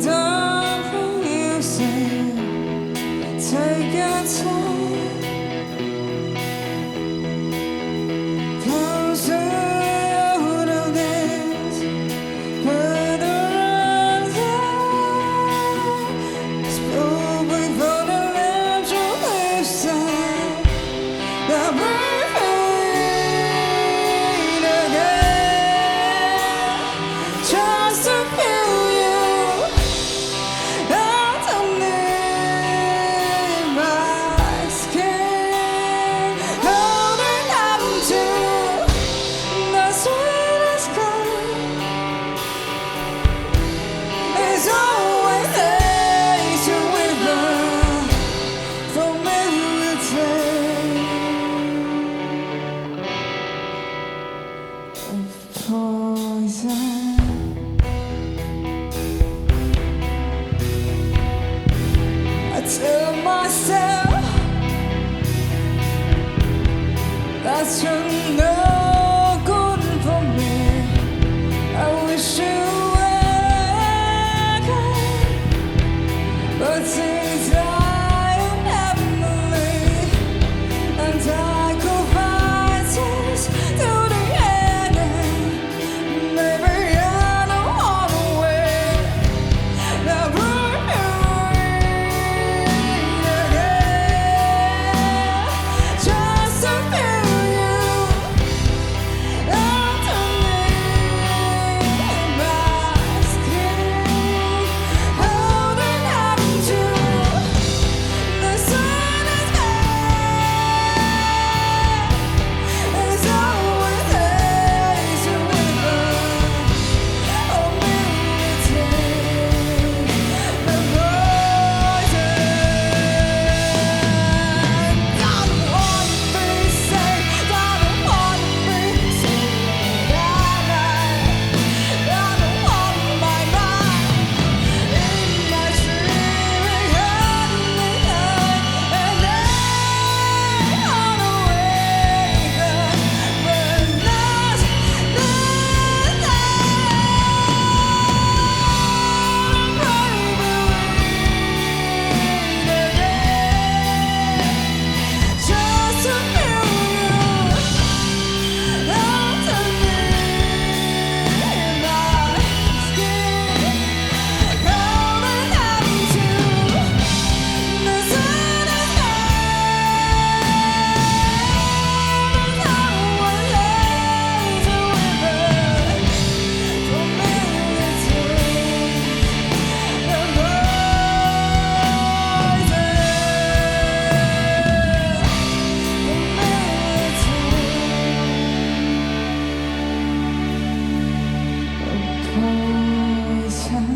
Don't you say, take your time. Closer out of this, further outside. Spoke before the left your lifestyle. Now breathe again, just to feel you. Out underneath my skin, holding on to the sweetest kind. It's always there to whisper familiar taste of poison. I tell myself that you're no good for me. I wish you were, but since I am heavenly and I could find sense to the end, maybe I don't wanna wait. Now breathe again, just to feel you underneath my skin, holding on to the sweetest kind. It's always there to whisper familiar taste of poison. Don't want to be safe, don't want to be seen. I don't want my mind in my dreaming underneath, and they wanna wake up, but not just to feel you underneath my skin, holding on to the sweetest kind. I want love to whisper familiar taste of poison.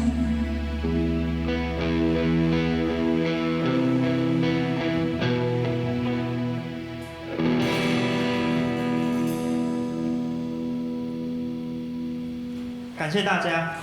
感谢大家。